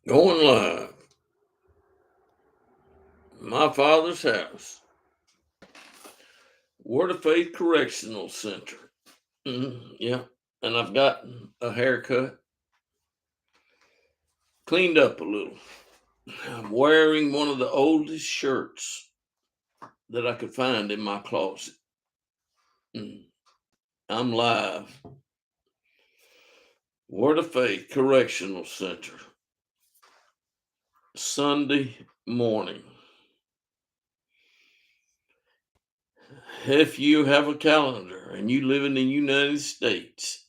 Going live. My father's house. Word of Faith Correctional Center. Yeah. And I've gotten a haircut, cleaned up a little. I'm wearing one of the oldest shirts that I could find in my closet. I'm live. Word of Faith Correctional Center. Sunday morning. If you have a calendar and you live in the United States,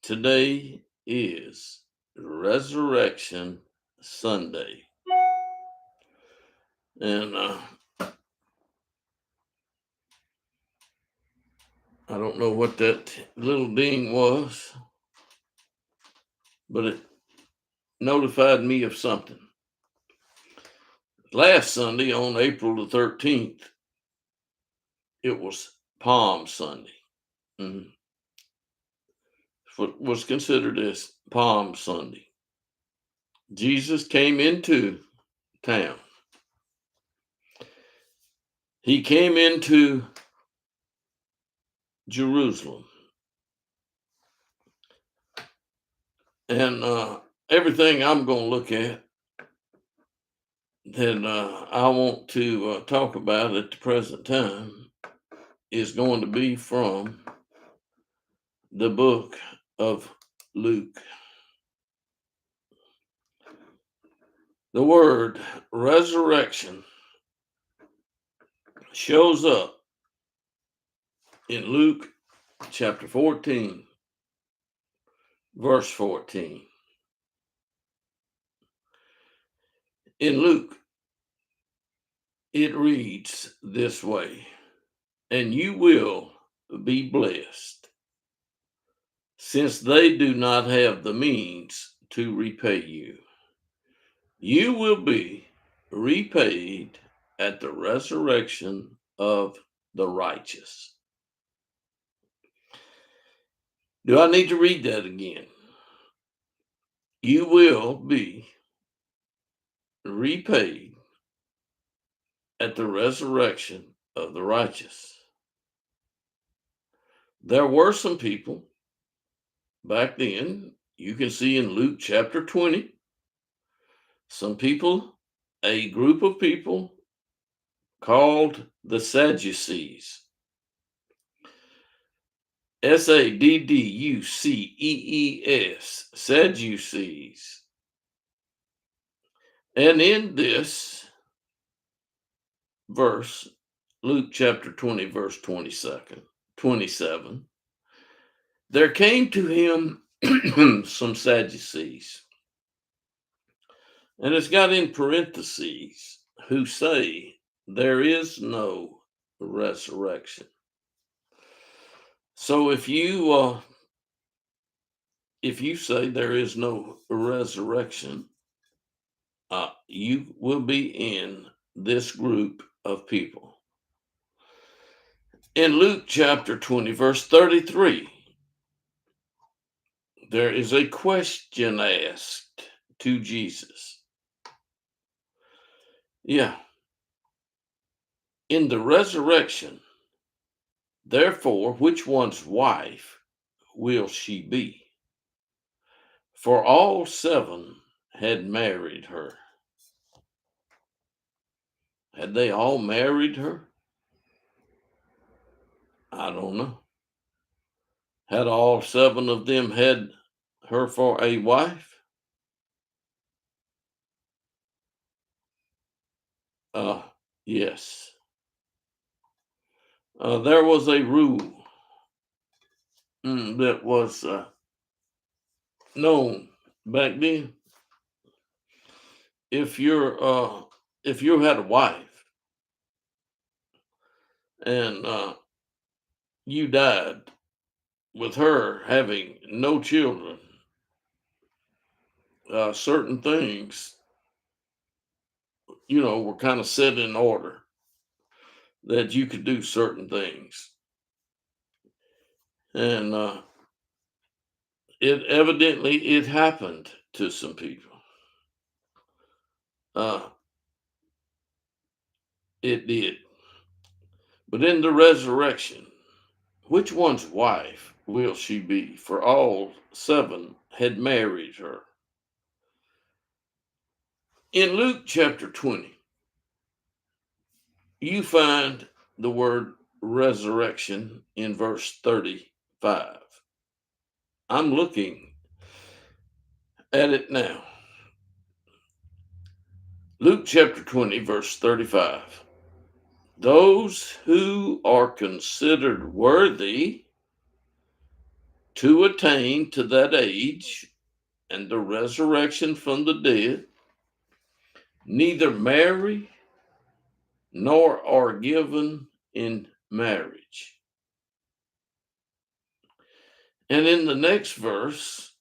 today is Resurrection Sunday. And I don't know what that little ding was, but it notified me of something. Last Sunday, on April the 13th, it was Palm Sunday. What was considered as Palm Sunday. Jesus came into town. He came into Jerusalem. And everything I'm going to look at that I want to talk about at the present time is going to be from the book of Luke. The word resurrection shows up in Luke chapter 14, verse 14. In Luke, it reads this way, and you will be blessed, since they do not have the means to repay you. You will be repaid at the resurrection of the righteous. Do I need to read that again? You will be repaid at the resurrection of the righteous. There were some people back then, you can see in Luke chapter 20, some people, a group of people called the Sadducees. Sadducees, Sadducees. And in this verse, Luke chapter 20, verse 27, there came to him some Sadducees. And it's got in parentheses, who say there is no resurrection. So if you say there is no resurrection, you will be in this group of people. In Luke chapter 20, verse 33, there is a question asked to Jesus. Yeah. In the resurrection, therefore, which one's wife will she be? For all seven had married her. Had they all married her? I don't know. Had all seven of them had her for a wife? Yes. There was a rule that was known back then. If you had a wife and you died with her having no children, certain things, were kind of set in order that you could do certain things. And it happened to some people. Uh, it did. But in the resurrection, which one's wife will she be? For all seven had married her. In Luke chapter 20, you find the word resurrection in verse 35. I'm looking at it now. Luke chapter 20, verse 35. Those who are considered worthy to attain to that age and the resurrection from the dead neither marry nor are given in marriage. And in the next verse,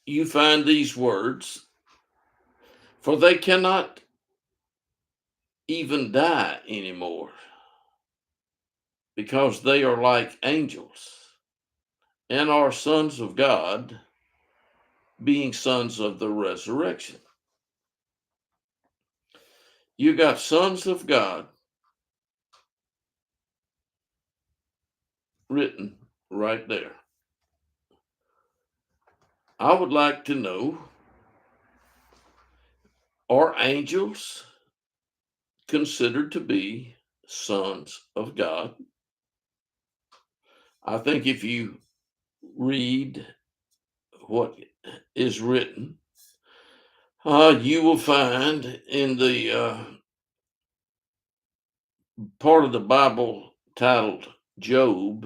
you find these words, for they cannot even die anymore because they are like angels and are sons of God, being sons of the resurrection. You got sons of God written right there. I would like to know, are angels considered to be sons of God? I think if you read what is written, you will find in the part of the Bible titled Job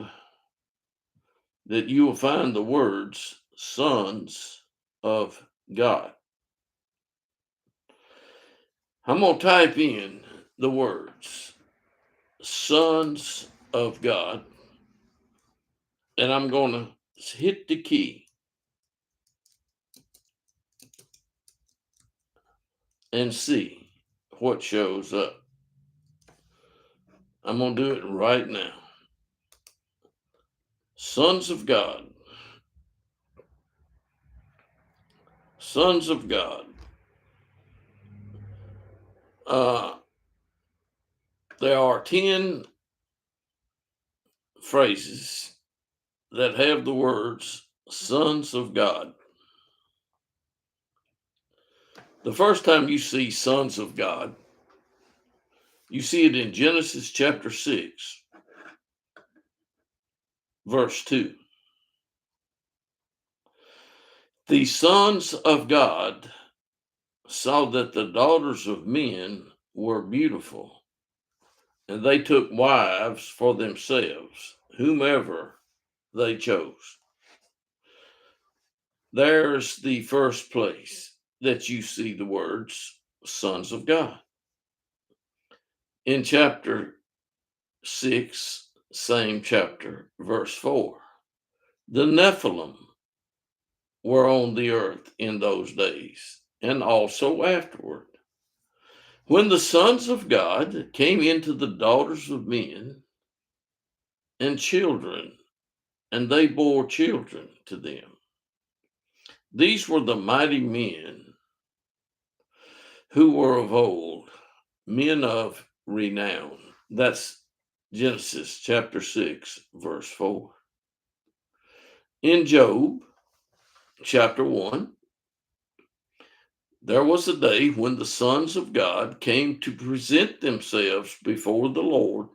that you will find the words sons of God. I'm going to type in the words sons of God, and I'm going to hit the key and see what shows up. I'm going to do it right now. Sons of God. Sons of God. There are 10 phrases that have the words sons of God. The first time you see sons of God, you see it in Genesis chapter 6, verse 2. The sons of God saw that the daughters of men were beautiful, and they took wives for themselves, whomever they chose. There's the first place that you see the words sons of God. In chapter 6, same chapter, verse 4, the Nephilim were on the earth in those days, and also afterward. When the sons of God came into the daughters of men and children, and they bore children to them. These were the mighty men who were of old, men of renown. That's Genesis chapter 6, verse 4. In Job chapter 1, there was a day when the sons of God came to present themselves before the Lord,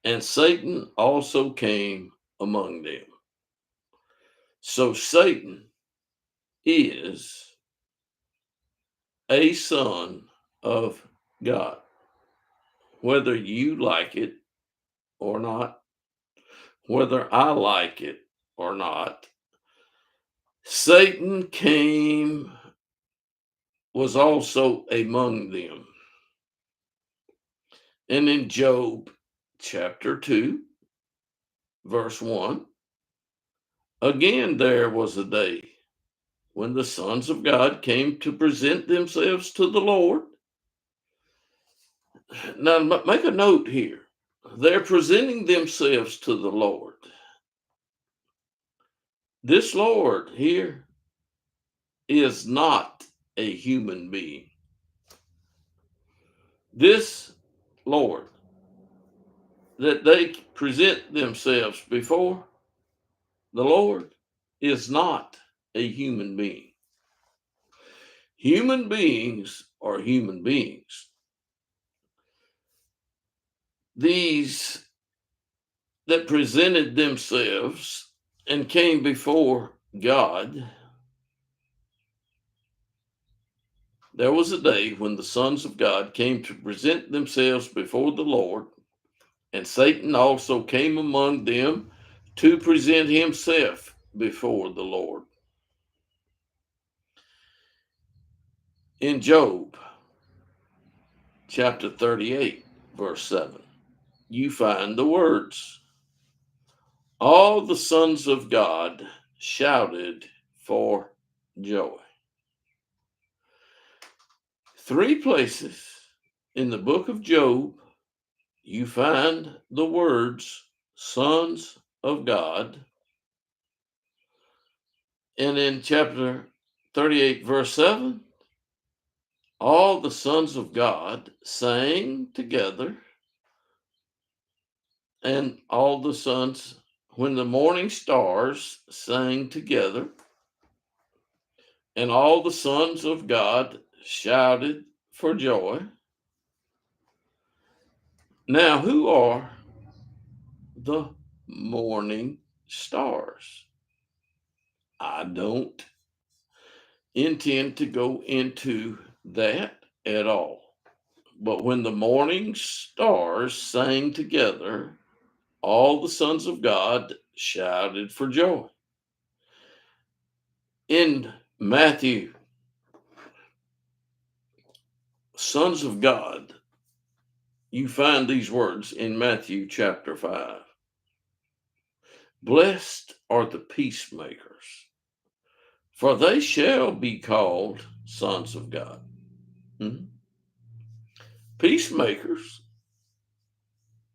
and Satan also came among them. So Satan is a son of God, whether you like it or not, whether I like it or not. Satan was also among them. And in Job chapter 2, verse 1, again there was a day when the sons of God came to present themselves to the Lord. Now, make a note here. They're presenting themselves to the Lord. This Lord here is not a human being. This Lord that they present themselves before the Lord is not a human being. Human beings are human beings. These that presented themselves and came before God, there was a day when the sons of God came to present themselves before the Lord, and Satan also came among them to present himself before the Lord. In Job chapter 38, verse 7, you find the words, all the sons of God shouted for joy. 3 places in the book of Job, you find the words sons of God. And in chapter 38, verse 7, all the sons of God sang together, and all the sons, when the morning stars sang together, and all the sons of God shouted for joy. Now, who are the morning stars? I don't intend to go into that at all. But when the morning stars sang together, all the sons of God shouted for joy. In Matthew, sons of God, you find these words in Matthew chapter 5. Blessed are the peacemakers, for they shall be called sons of God. Peacemakers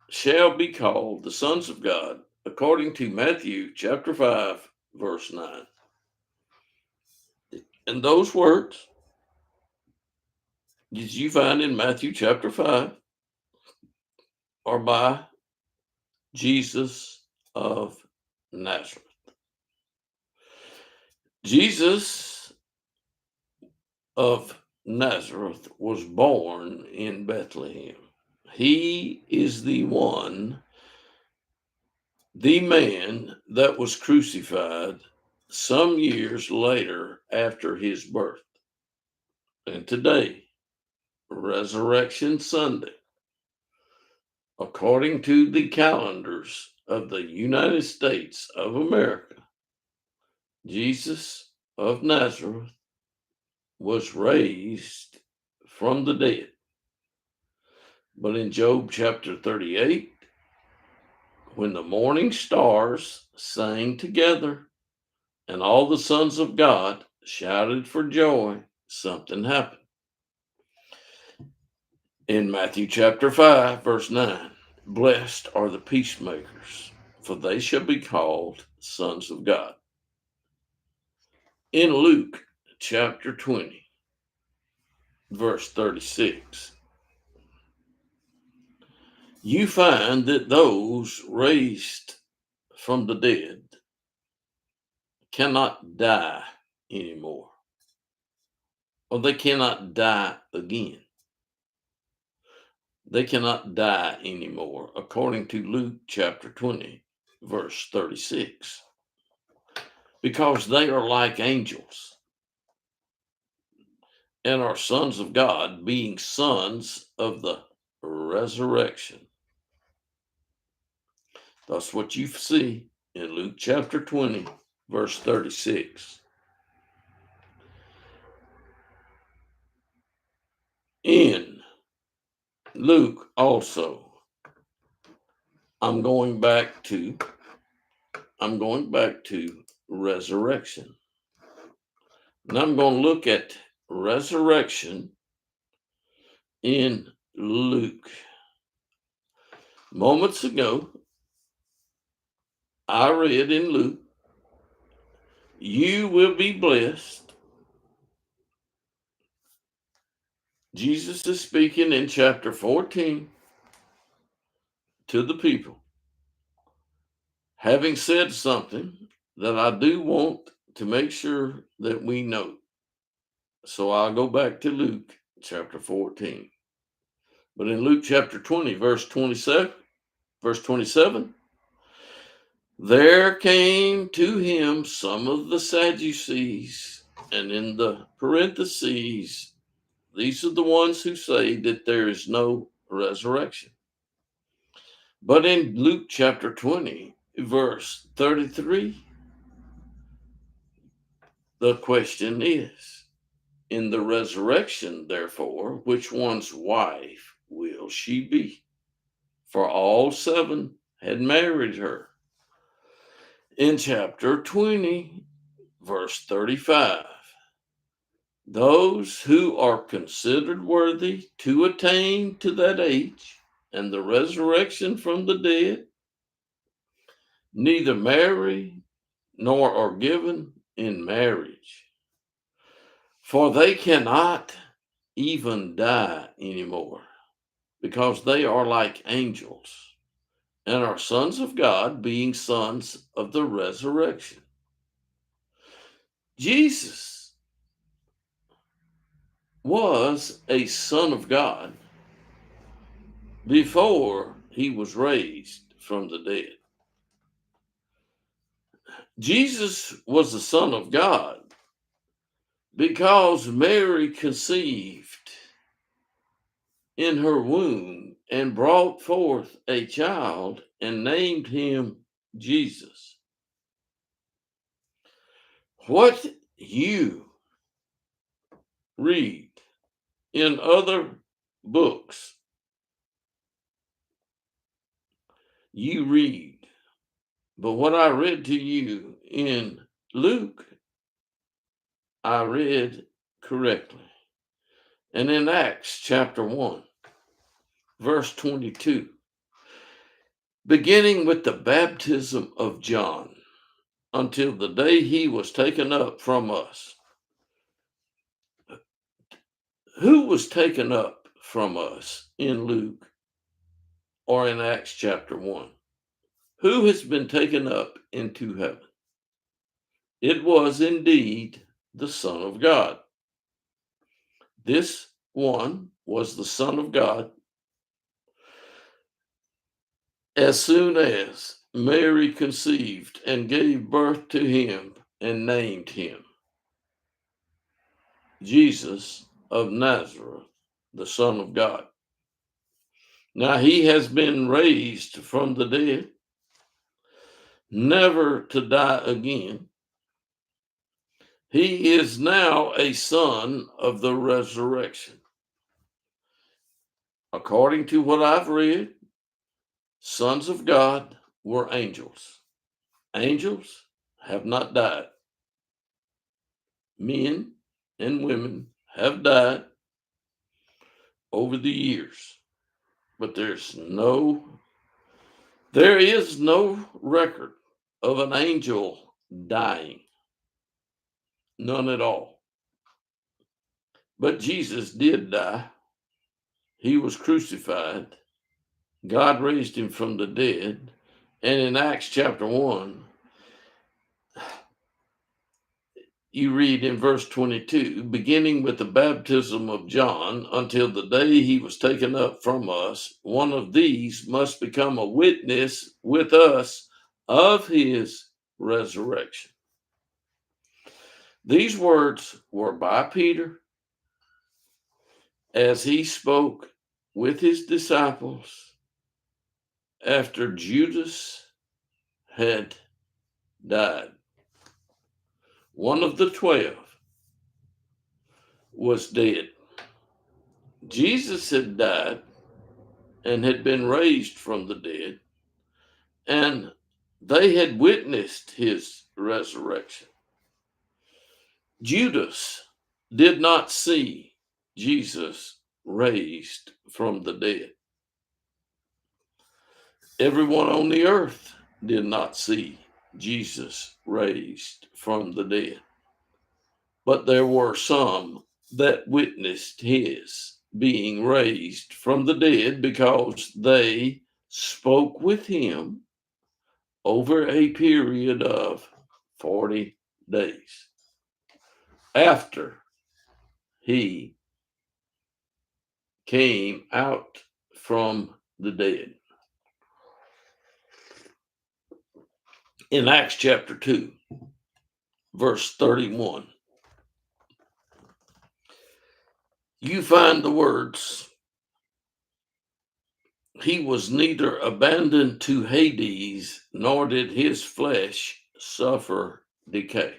shall be called the sons of God, according to Matthew chapter 5, verse 9. And those words that you find in Matthew chapter 5 are by Jesus of Nazareth. Jesus of Nazareth was born in Bethlehem. He is the one, the man that was crucified some years later after his birth. And today, Resurrection Sunday, according to the calendars of the United States of America, Jesus of Nazareth was raised from the dead. But in Job chapter 38, when the morning stars sang together and all the sons of God shouted for joy, something happened. In Matthew chapter 5, verse 9, blessed are the peacemakers, for they shall be called sons of God. In Luke chapter 20, verse 36, you find that those raised from the dead cannot die anymore, or they cannot die again. They cannot die anymore, according to Luke chapter 20, verse 36, because they are like angels and are sons of God, being sons of the resurrection. That's what you see in Luke chapter 20, verse 36. In Luke also, I'm going back to resurrection. And I'm going to look at resurrection in Luke. Moments ago, I read in Luke, you will be blessed Jesus is speaking in chapter 14 to the people, having said something that I do want to make sure that we know. So I'll go back to Luke chapter 14. But in Luke chapter 20, verse 27, there came to him some of the Sadducees, and in the parentheses, these are the ones who say that there is no resurrection. But in Luke chapter 20, verse 33, the question is, in the resurrection, therefore, which one's wife will she be? For all seven had married her. In chapter 20, verse 35, those who are considered worthy to attain to that age and the resurrection from the dead neither marry nor are given in marriage, for they cannot even die anymore, because they are like angels and are sons of God, being sons of the resurrection. Jesus was a son of God before he was raised from the dead. Jesus was the son of God because Mary conceived in her womb and brought forth a child and named him Jesus. What you read in other books, you read. But what I read to you in Luke, I read correctly. And in Acts chapter 1, verse 22, beginning with the baptism of John until the day he was taken up from us. Who was taken up from us in Luke or in Acts chapter 1? Who has been taken up into heaven? It was indeed the Son of God. This one was the Son of God as soon as Mary conceived and gave birth to him and named him Jesus of Nazareth, the Son of God. Now he has been raised from the dead, never to die again. He is now a son of the resurrection. According to what I've read, sons of God were angels. Angels have not died. Men and women have died over the years, but there is no record of an angel dying. None at all. But Jesus did die. He was crucified. God raised him from the dead. And in Acts chapter 1, you read in verse 22, beginning with the baptism of John until the day he was taken up from us, one of these must become a witness with us of his resurrection. These words were by Peter as he spoke with his disciples after Judas had died. One of the 12 was dead. Jesus had died and had been raised from the dead, and they had witnessed his resurrection. Judas did not see Jesus raised from the dead. Everyone on the earth did not see Jesus raised from the dead. But there were some that witnessed his being raised from the dead because they spoke with him over a period of 40 days after he came out from the dead. In Acts chapter 2, verse 31, you find the words, he was neither abandoned to Hades, nor did his flesh suffer decay.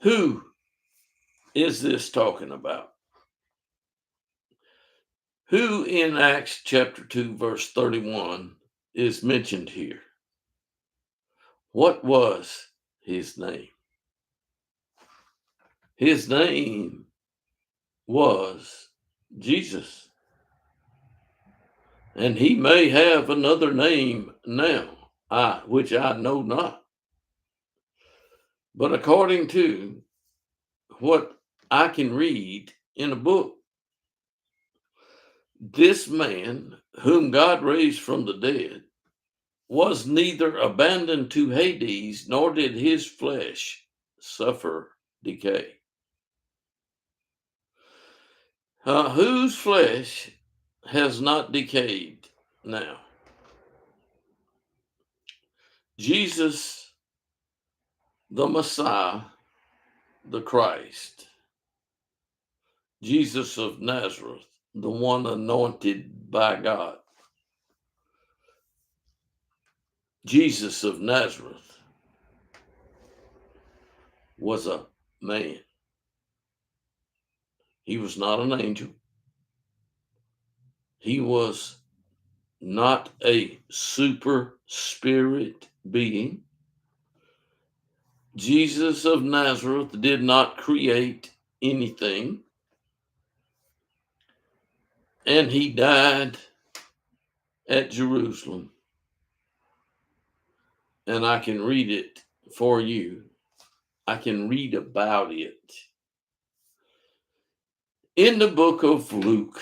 Who is this talking about? Who in Acts chapter 2, verse 31 is mentioned here? What was his name? His name was Jesus. And he may have another name now, which I know not. But according to what I can read in a book, this man whom God raised from the dead was neither abandoned to Hades, nor did his flesh suffer decay. Whose flesh has not decayed now? Jesus, the Messiah, the Christ, Jesus of Nazareth, the one anointed by God. Jesus of Nazareth was a man. He was not an angel. He was not a super spirit being. Jesus of Nazareth did not create anything. And he died at Jerusalem. And I can read it for you. I can read about it in the book of Luke,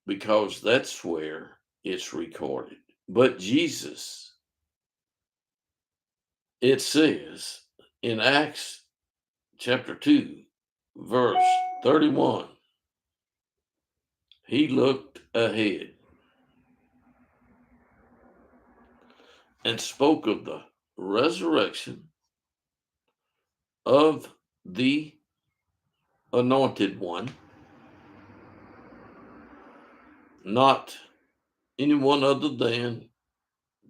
because that's where it's recorded. But Jesus, it says in Acts chapter 2, verse 31, he looked ahead and spoke of the resurrection of the anointed one, not anyone other than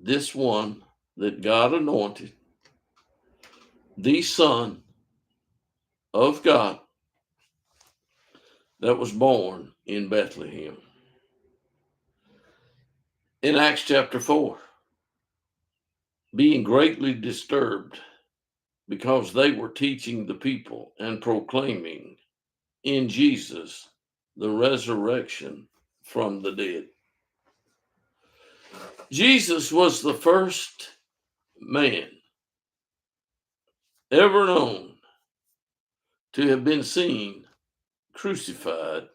this one that God anointed, the Son of God that was born in Bethlehem. In Acts chapter 4, being greatly disturbed because they were teaching the people and proclaiming in Jesus the resurrection from the dead. Jesus was the first man ever known to have been seen crucified,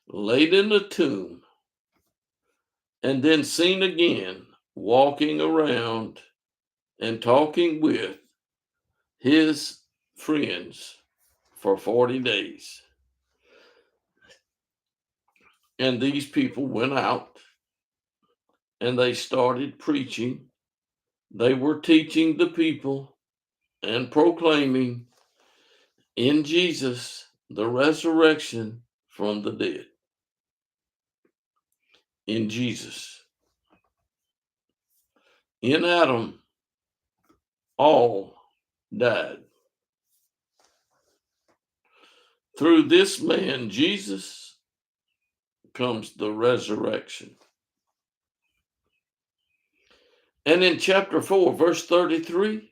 laid in a tomb, and then seen again walking around and talking with his friends for 40 days. And these people went out and they started preaching. They were teaching the people and proclaiming in Jesus the resurrection from the dead. In Jesus. In Adam, all died. Through this man, Jesus, comes the resurrection. And in chapter 4, verse 33,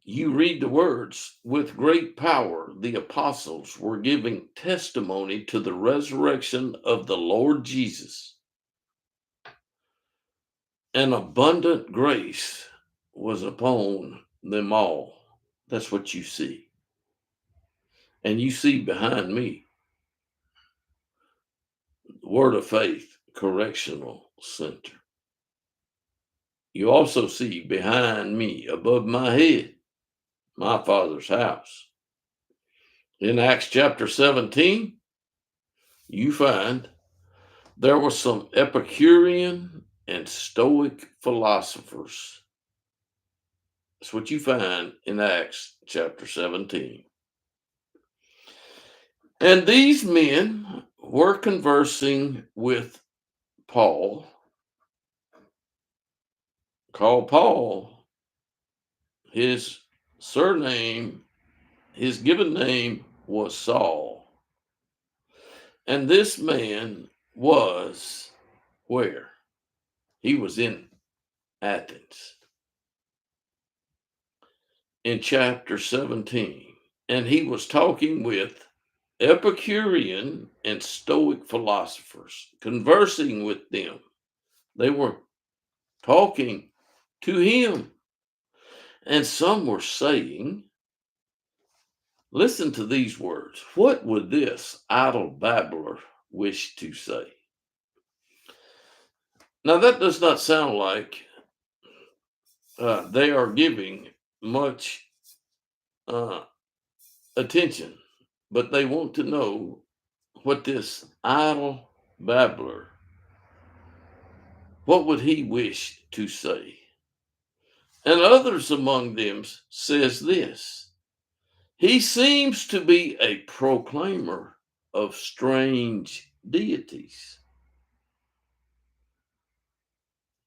you read the words, with great power the apostles were giving testimony to the resurrection of the Lord Jesus. And abundant grace was upon them all. That's what you see. And you see behind me, Word of Faith Correctional Center. You also see behind me, above my head, my Father's house. In Acts chapter 17, you find there were some Epicurean and Stoic philosophers. That's what you find in Acts chapter 17. And these men were conversing with Paul, called Paul. His surname, his given name was Saul. And this man was where? He was in Athens in chapter 17. And he was talking with Epicurean and Stoic philosophers, conversing with them. They were talking to him. And some were saying, listen to these words. What would this idle babbler wish to say? Now, that does not sound like they are giving much attention, but they want to know what this idle babbler, what would he wish to say? And others among them says this: he seems to be a proclaimer of strange deities.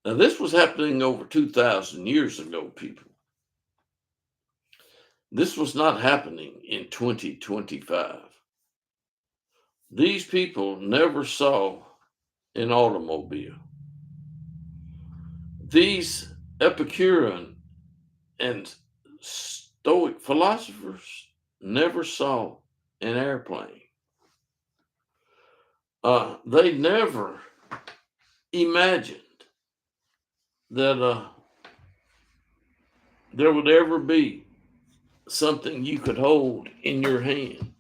Now, this was happening over 2,000 years ago, people. This was not happening in 2025. These people never saw an automobile. These Epicurean and Stoic philosophers never saw an airplane. They never imagined that there would ever be something you could hold in your hand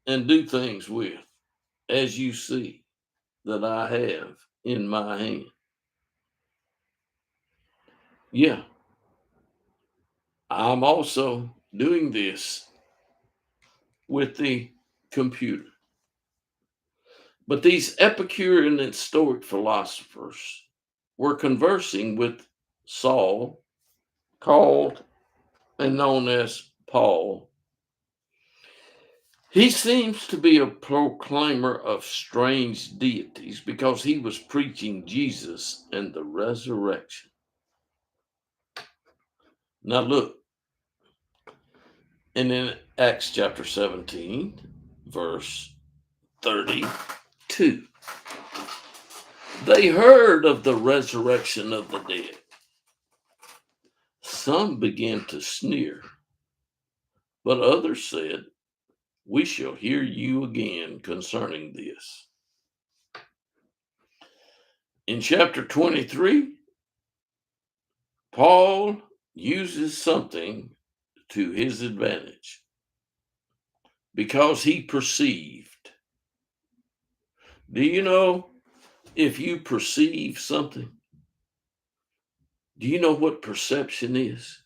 and do things with, as you see that I have in my hand. Yeah, I'm also doing this with the computer. But these Epicurean and Stoic philosophers were conversing with Saul, called and known as Paul. He seems to be a proclaimer of strange deities because he was preaching Jesus and the resurrection. Now, look, and in Acts chapter 17, verse 32, they heard of the resurrection of the dead. Some began to sneer, but others said, we shall hear you again concerning this. In chapter 23, Paul uses something to his advantage because he perceived. Do you know if you perceive something? Do you know what perception is?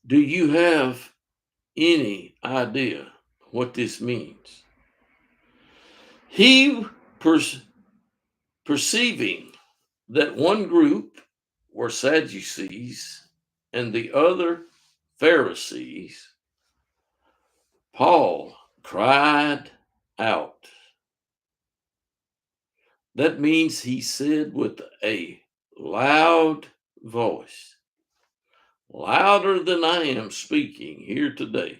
Do you have any idea what this means? He perceiving that one group were Sadducees and the other Pharisees, Paul cried out. That means he said with a loud voice, louder than I am speaking here today,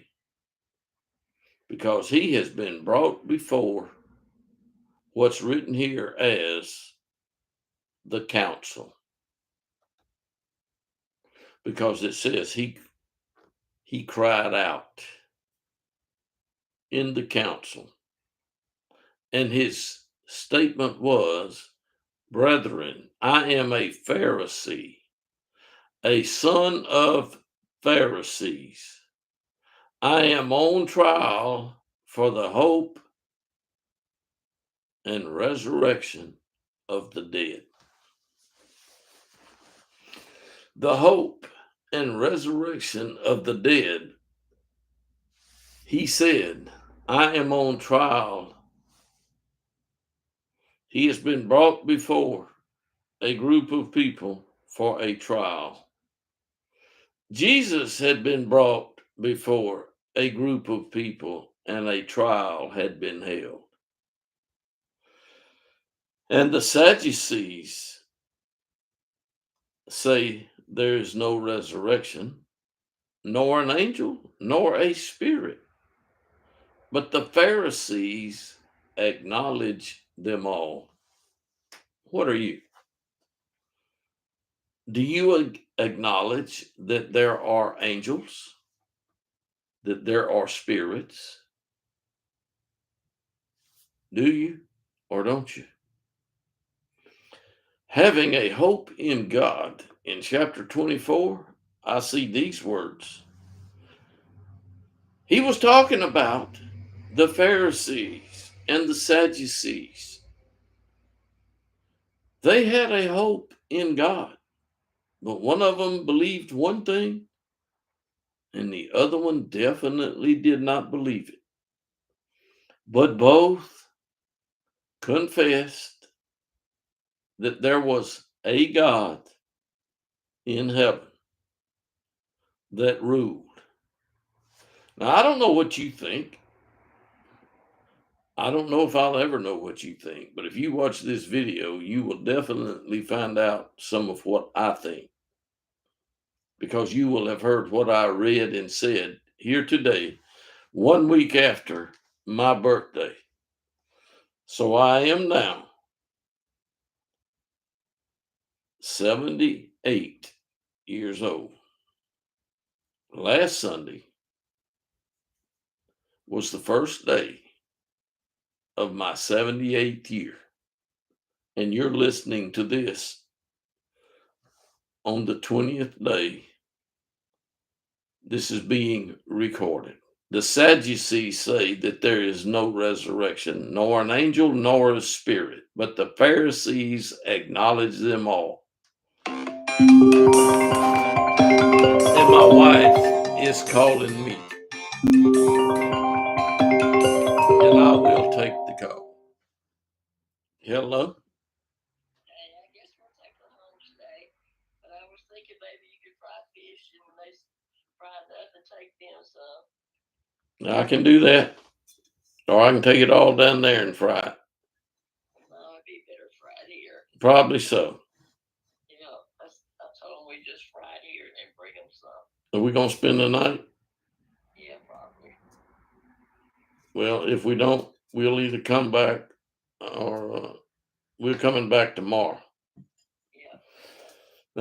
because he has been brought before what's written here as the council. Because it says he cried out in the council. And his statement was, brethren, I am a Pharisee, a son of Pharisees. I am on trial for the hope and resurrection of the dead. The hope and resurrection of the dead. He said, I am on trial. He has been brought before a group of people for a trial. Jesus had been brought before a group of people and a trial had been held. And the Sadducees say there is no resurrection, nor an angel, nor a spirit. But the Pharisees acknowledge them all. What are you? Do you acknowledge that there are angels, that there are spirits? Do you or don't you? Having a hope in God, in chapter 24, I see these words. He was talking about the Pharisees and the Sadducees. They had a hope in God, but one of them believed one thing and the other one definitely did not believe it. But both confessed that there was a God in heaven that ruled. Now, I don't know what you think. I don't know if I'll ever know what you think, but if you watch this video, you will definitely find out some of what I think because you will have heard what I read and said here today, 1 week after my birthday. So I am now 78 years old. Last Sunday was the first day of my 78th year. And you're listening to this on the 20th day. This is being recorded. The Sadducees say that there is no resurrection, nor an angel, nor a spirit, but the Pharisees acknowledge them all. And my wife is calling me, and I will take the call. Hello? Hey, I guess we'll take her home today. But I was thinking maybe you could fry fish and when they fry enough and take them some. I can do that. Or I can take it all down there and fry it. No, it'd be better fried here. Probably so. You know, I told them we just fried here and then bring them some. Are we going to spend the night? Yeah, probably. Well, if we don't, we'll either come back or we're coming back tomorrow. Yeah.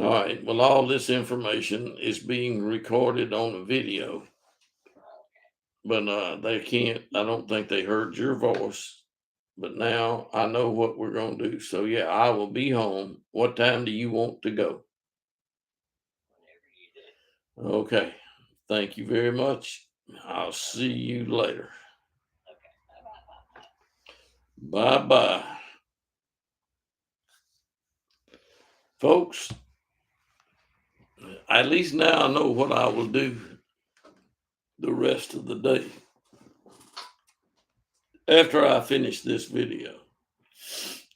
All right. Well, all this information is being recorded on a video, Okay. but they can't. I don't think they heard your voice. But now I know what we're going to do. So, yeah, I will be home. What time do you want to go? Whenever you do. Okay. Thank you very much. I'll see you later. Okay. Bye-bye. Bye bye. Folks, at least now I know what I will do the rest of the day after I finish this video.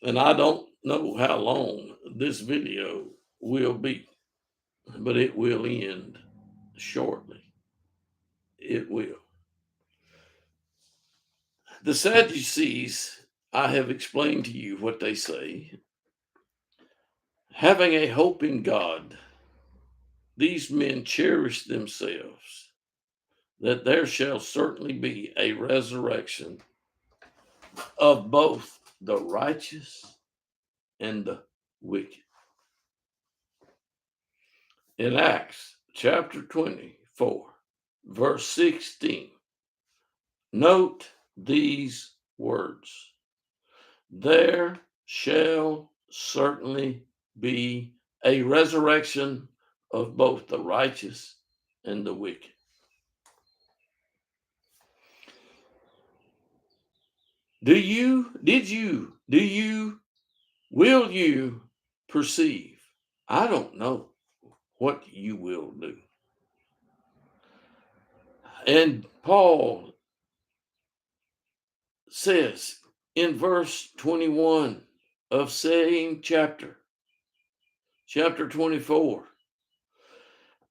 And I don't know how long this video will be, but it will end shortly. It will. The Sadducees, I have explained to you what they say. Having a hope in God, these men cherish themselves that there shall certainly be a resurrection of both the righteous and the wicked. In Acts chapter 24, verse 16, note these words. There shall certainly be a resurrection of both the righteous and the wicked. Do you, will you perceive? I don't know what you will do. And Paul says in verse 21 of same chapter 24,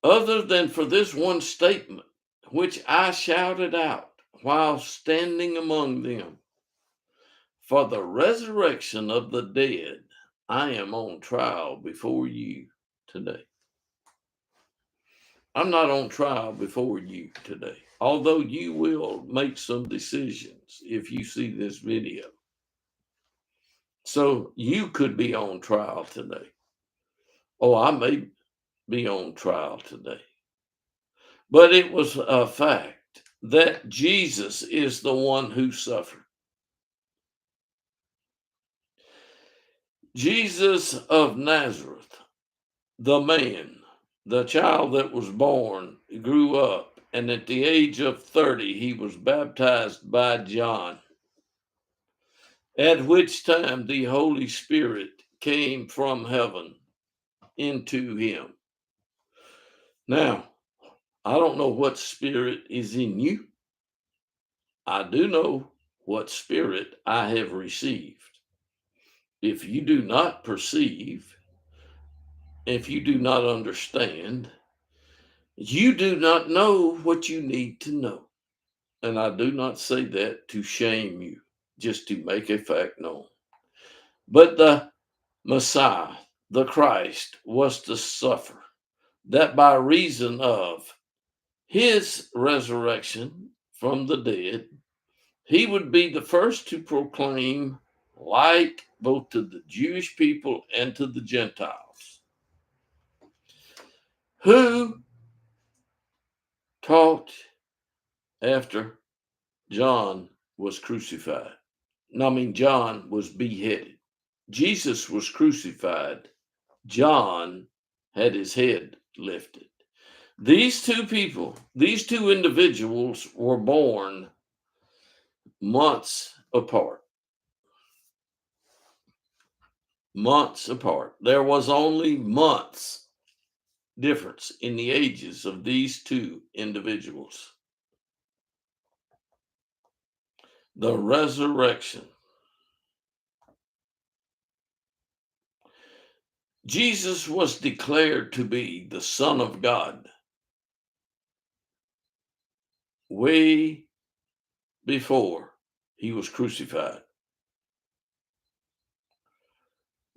other than for this one statement, which I shouted out while standing among them, for the resurrection of the dead, I am on trial before you today. I'm not on trial before you today, although you will make some decisions if you see this video. So you could be on trial today. Oh, I may be on trial today. But it was a fact that Jesus is the one who suffered. Jesus of Nazareth, the man, the child that was born, grew up, and at the age of 30, he was baptized by John, at which time the Holy Spirit came from heaven into him. Now, I don't know what spirit is in you. I do know what spirit I have received. If you do not perceive, if you do not understand, you do not know what you need to know. And I do not say that to shame you, just to make a fact known. But the Messiah, the Christ, was to suffer, that by reason of his resurrection from the dead, he would be the first to proclaim light both to the Jewish people and to the Gentiles, who taught after John was crucified. John was beheaded. Jesus was crucified. John had his head lifted. These two people, these two individuals were born months apart. Months apart. There was only months difference in the ages of these two individuals. The resurrection. Jesus was declared to be the Son of God way before he was crucified.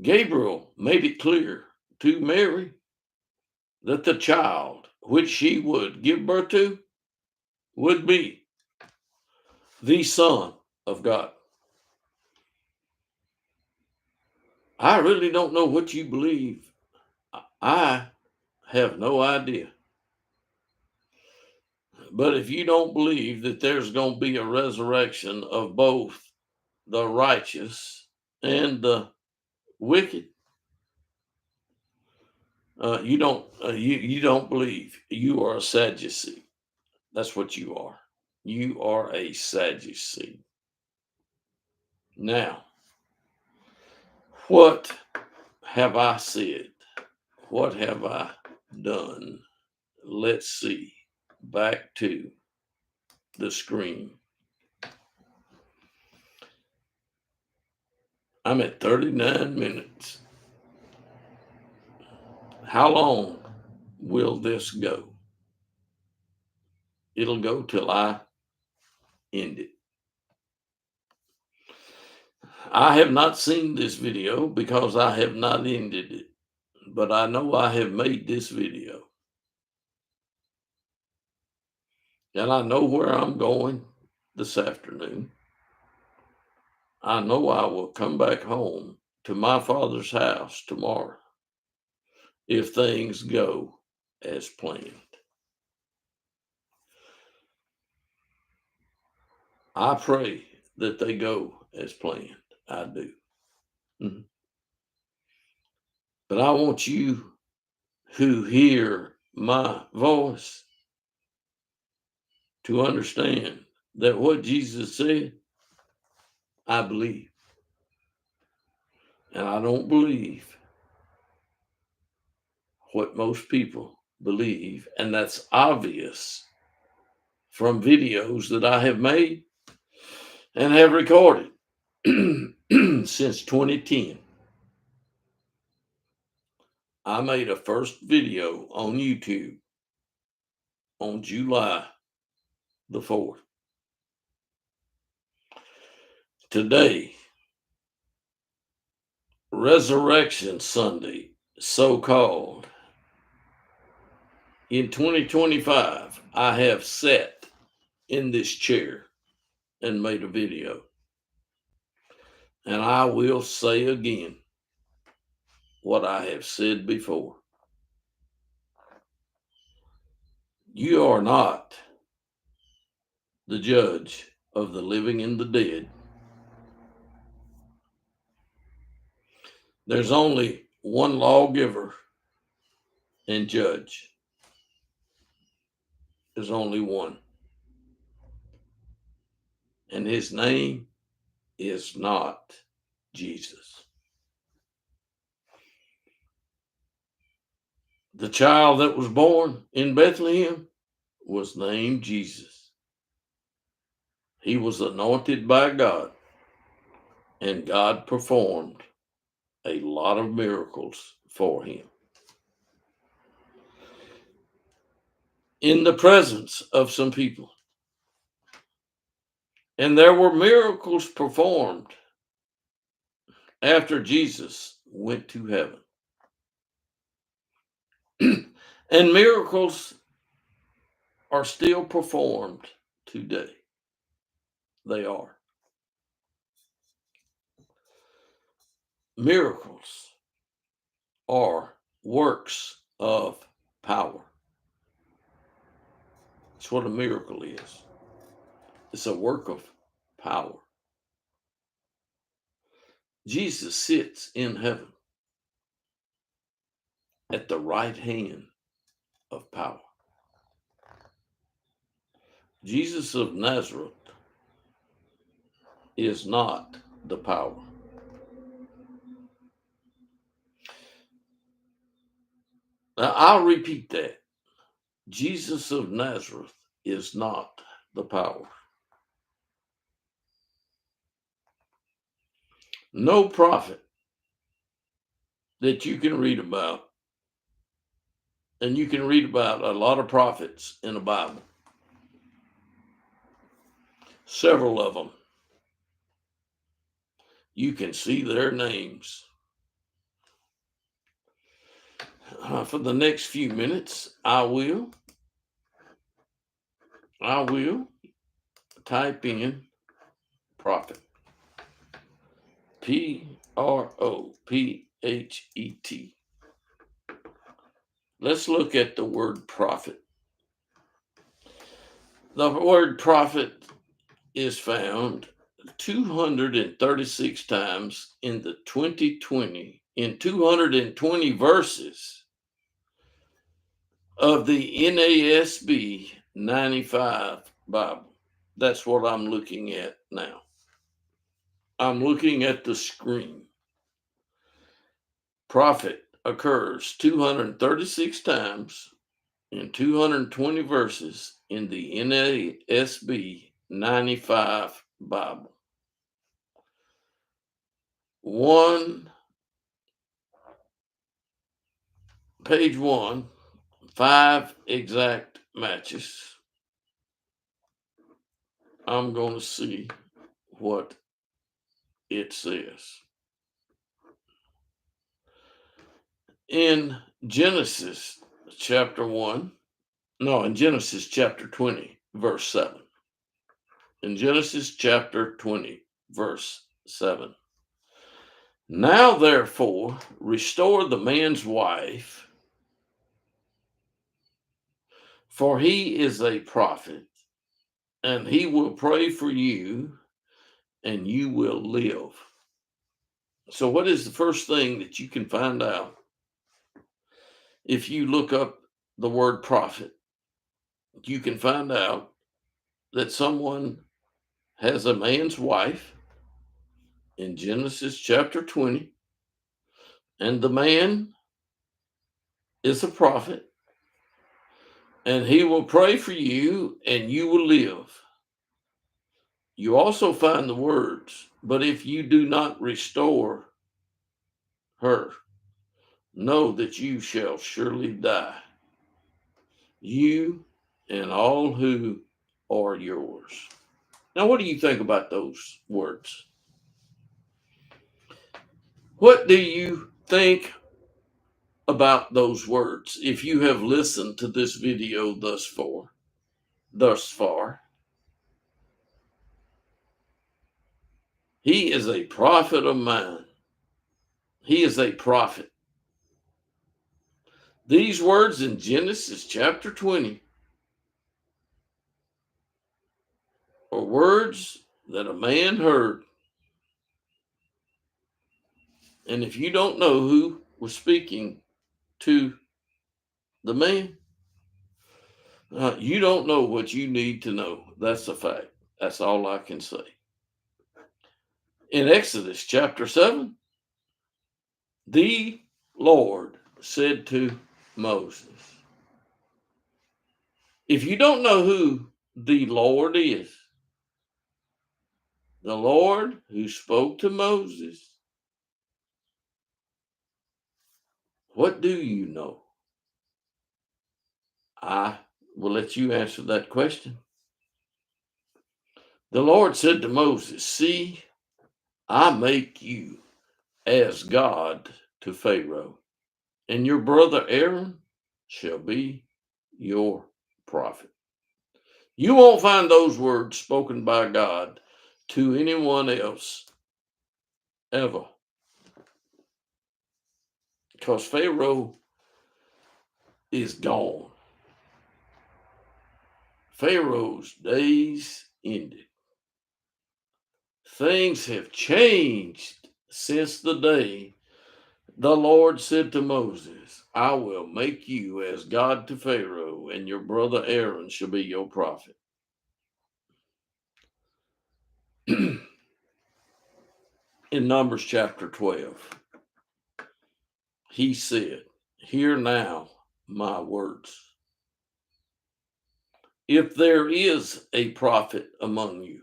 Gabriel made it clear to Mary that the child which she would give birth to would be the Son of God. I really don't know what you believe. I have no idea. But if you don't believe that there's going to be a resurrection of both the righteous and the wicked, you don't believe. You are a Sadducee. That's what you are. You are a Sadducee. Now, what have I said? What have I done? Let's see. Back to the screen. I'm at 39 minutes. How long will this go? It'll go till I end it. I have not seen this video because I have not ended it, but I know I have made this video. And I know where I'm going this afternoon. I know I will come back home to my Father's house tomorrow if things go as planned. I pray that they go as planned. I do. Mhm. But I want you who hear my voice to understand that what Jesus said, I believe. And I don't believe what most people believe. And that's obvious from videos that I have made and have recorded since 2010. I made a first video on YouTube on July the 4th. Today, Resurrection Sunday, so called, in 2025, I have sat in this chair and made a video. And I will say again what I have said before. You are not the judge of the living and the dead. There's only one lawgiver and judge. There's only one. And his name is not Jesus. The child that was born in Bethlehem was named Jesus. He was anointed by God, and God performed a lot of miracles for him. In the presence of some people. And there were miracles performed after Jesus went to heaven. And miracles are still performed today. They are. Miracles are works of power. That's what a miracle is. It's a work of power. Jesus sits in heaven at the right hand of power. Jesus of Nazareth is not the power. Now, I'll repeat that. Jesus of Nazareth is not the power. No prophet that you can read about, and you can read about a lot of prophets in the Bible, several of them. You can see their names. For the next few minutes, I will type in prophet. Prophet. Let's look at the word prophet. The word prophet is found 236 times in 220 verses of the NASB 95 Bible. That's what I'm looking at now. I'm looking at the screen. Prophet occurs 236 times in 220 verses in the NASB 95 Bible. Page 1, 5 exact matches. I'm going to see what it says. In Genesis chapter 20, verse 7. In Genesis chapter 20, verse 7. Now, therefore, restore the man's wife, for he is a prophet, and he will pray for you, and you will live. So, what is the first thing that you can find out if you look up the word prophet? You can find out that someone has a man's wife, in Genesis chapter 20, and the man is a prophet, and he will pray for you, and you will live. You also find the words, but if you do not restore her, know that you shall surely die, you and all who are yours. Now, what do you think about those words? What do you think about those words if you have listened to this video thus far? He is a prophet of mine. He is a prophet. These words in Genesis chapter 20 are words that a man heard. And if you don't know who was speaking to the man, you don't know what you need to know. That's a fact. That's all I can say. In Exodus chapter 7, the Lord said to Moses, if you don't know who the Lord is, the Lord who spoke to Moses, what do you know? I will let you answer that question. The Lord said to Moses, see, I make you as God to Pharaoh, and your brother Aaron shall be your prophet. You won't find those words spoken by God to anyone else ever, because Pharaoh is gone. Pharaoh's days ended. Things have changed since the day the Lord said to Moses, I will make you as God to Pharaoh, and your brother Aaron shall be your prophet. In Numbers chapter 12, he said, hear now my words. If there is a prophet among you,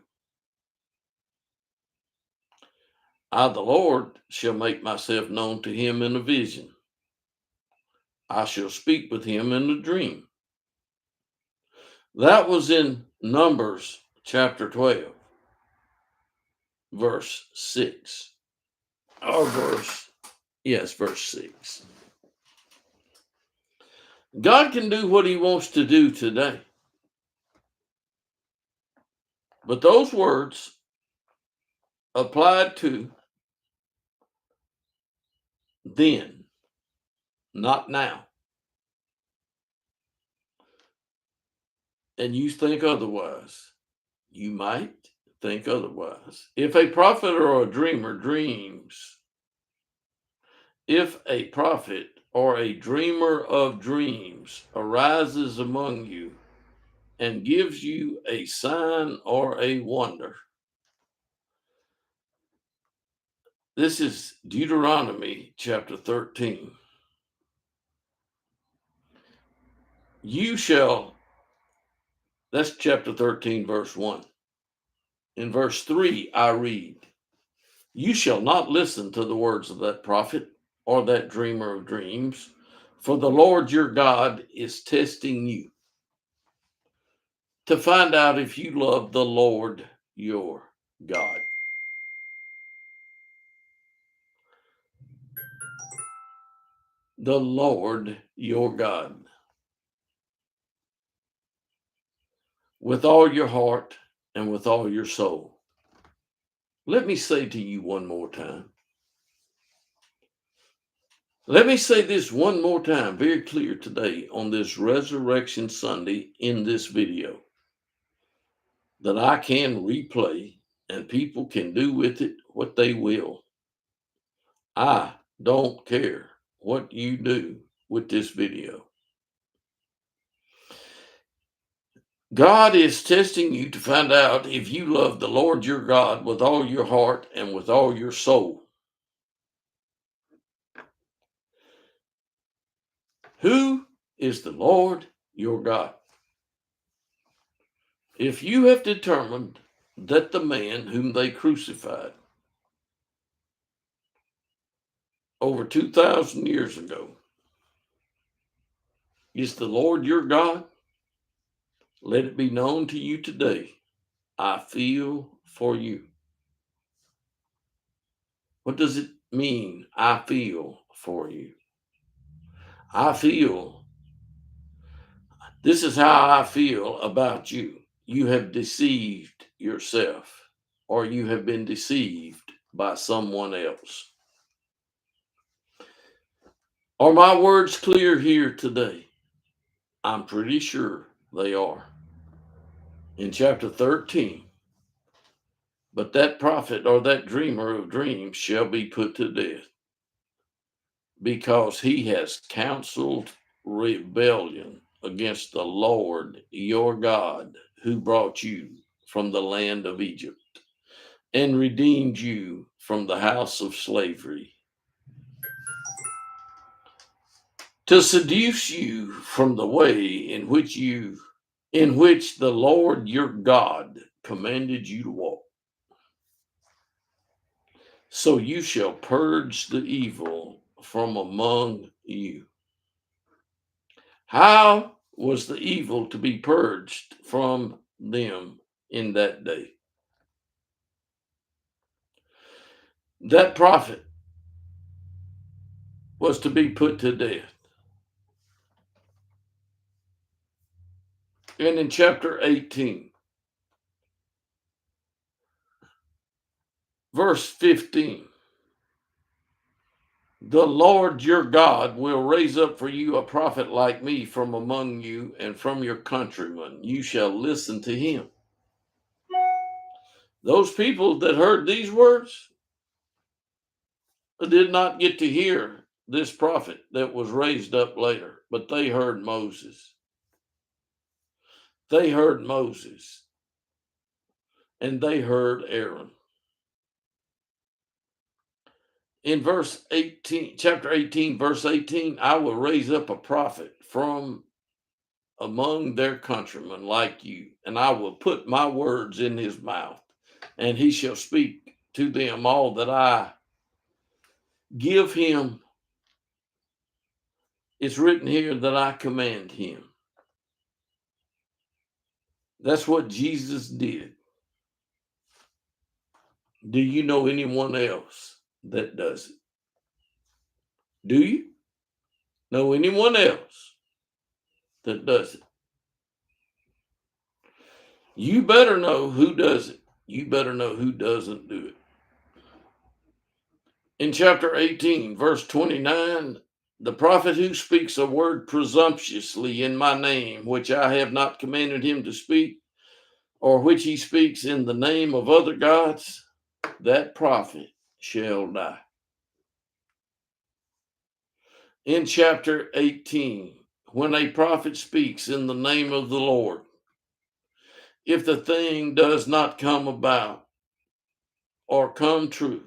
I, the Lord, shall make myself known to him in a vision. I shall speak with him in a dream. That was in Numbers chapter 12, verse 6. Or verse 6. God can do what he wants to do today. But those words applied to then, not now. And you think otherwise. You might think otherwise. If a prophet or a dreamer dreams, if a prophet or a dreamer of dreams arises among you and gives you a sign or a wonder, this is Deuteronomy chapter 13. That's chapter 13, verse 1. In verse 3, I read, you shall not listen to the words of that prophet or that dreamer of dreams, for the Lord your God is testing you to find out if you love the Lord your God. The Lord your God. With all your heart and with all your soul. Let me say to you one more time. Let me say this one more time, very clear today on this Resurrection Sunday in this video, that I can replay and people can do with it what they will. I don't care what you do with this video. God is testing you to find out if you love the Lord your God with all your heart and with all your soul. Who is the Lord your God? If you have determined that the man whom they crucified over 2,000 years ago is the Lord your God, let it be known to you today, I feel for you. What does it mean, I feel for you? I feel, this is how I feel about you. You have deceived yourself, or you have been deceived by someone else. Are my words clear here today? I'm pretty sure they are. In chapter 13, but that prophet or that dreamer of dreams shall be put to death, because he has counseled rebellion against the Lord your God, who brought you from the land of Egypt and redeemed you from the house of slavery, to seduce you from the way in which the Lord your God commanded you to walk. So you shall purge the evil from among you. How was the evil to be purged from them in that day? That prophet was to be put to death. And in chapter 18, verse 15, the Lord your God will raise up for you a prophet like me from among you and from your countrymen. You shall listen to him. Those people that heard these words did not get to hear this prophet that was raised up later, but they heard Moses. They heard Moses and they heard Aaron. In verse 18, chapter 18, verse 18, I will raise up a prophet from among their countrymen like you, and I will put my words in his mouth, and he shall speak to them all that I give him. It's written here that I command him. That's what Jesus did. Do you know anyone else that does it? Do you know anyone else that does it? You better know who does it. You better know who doesn't do it. In chapter 18, verse 29, the prophet who speaks a word presumptuously in my name, which I have not commanded him to speak, or which he speaks in the name of other gods, that prophet shall die. In chapter 18, when a prophet speaks in the name of the Lord, if the thing does not come about or come true,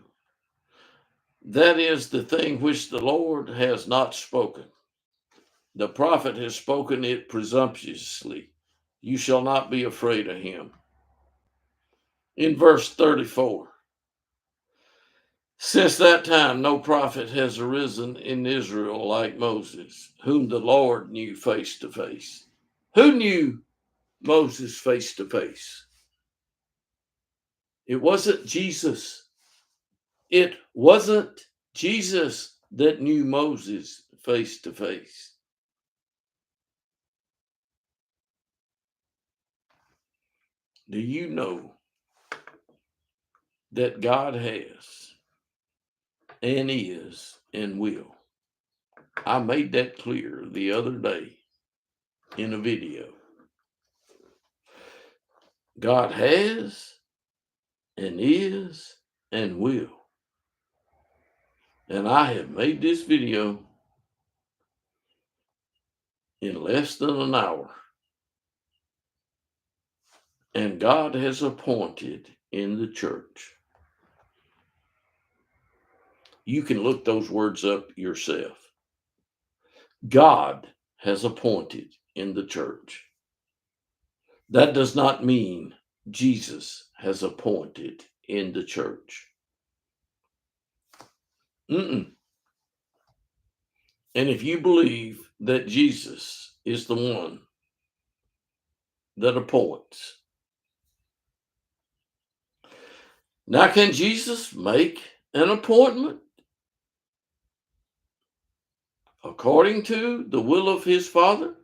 that is the thing which the Lord has not spoken. The prophet has spoken it presumptuously. You shall not be afraid of him. In verse 34, since that time, no prophet has arisen in Israel like Moses, whom the Lord knew face to face. Who knew Moses face to face? It wasn't Jesus. It wasn't Jesus that knew Moses face to face. Do you know that God has and is and will? I made that clear the other day in a video. God has and is and will. And I have made this video in less than an hour. and God has appointed in the church. You can look those words up yourself. God has appointed in the church. That does not mean Jesus has appointed in the church. Mm-mm. And if you believe that Jesus is the one that appoints, now can Jesus make an appointment according to the will of his Father?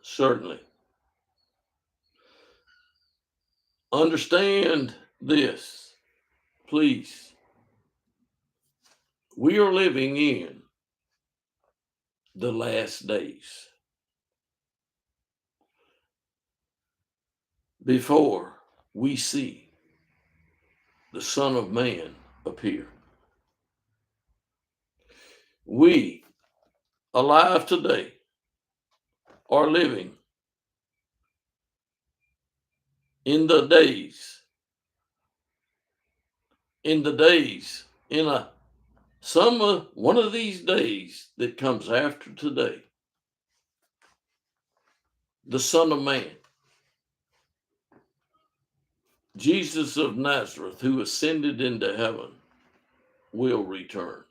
Certainly. Understand this, please. We are living in the last days. Before we see the Son of Man appear, we, alive today, are living in the days, in a one of these days that comes after today, the Son of Man, Jesus of Nazareth, who ascended into heaven, will return.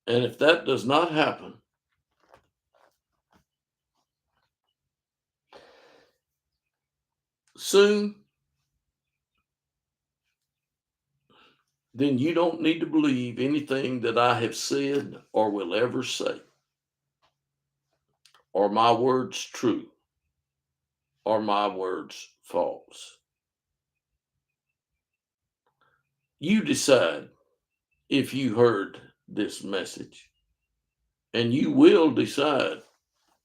And if that does not happen, soon, then you don't need to believe anything that I have said or will ever say. Are my words true? Are my words false? You decide if you heard this message, and you will decide.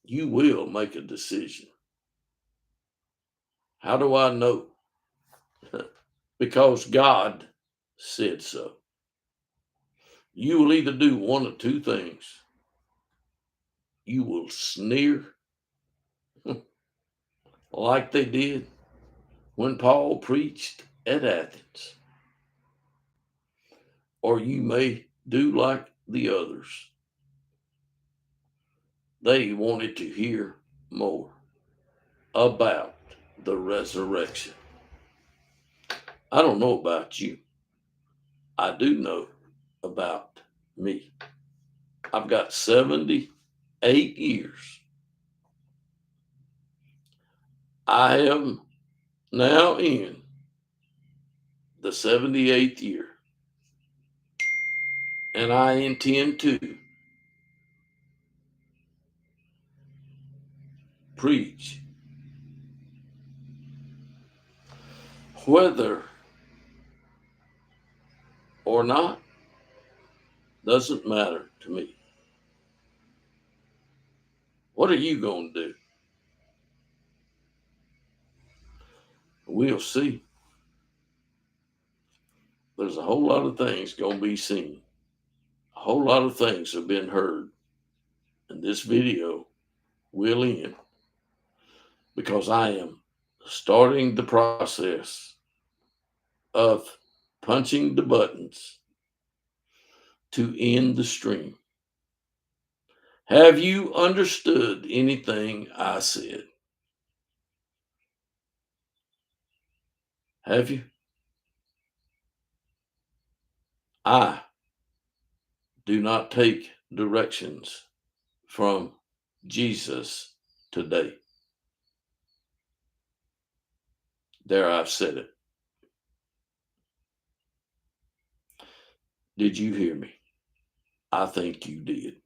You will make a decision. How do I know? Because God said so. You will either do one of two things. You will sneer like they did when Paul preached at Athens, or you may do like the others. They wanted to hear more about the resurrection. I don't know about you. I do know about me. I've got 78 years. I am now in the 78th year, and I intend to preach whether or not doesn't matter to me. What are you going to do? We'll see. There's a whole lot of things going to be seen. A whole lot of things have been heard. And this video will end because I am starting the process of punching the buttons to end the stream. Have you understood anything I said? Have you? I do not take directions from Jesus today. There, I've said it. Did you hear me? I think you did.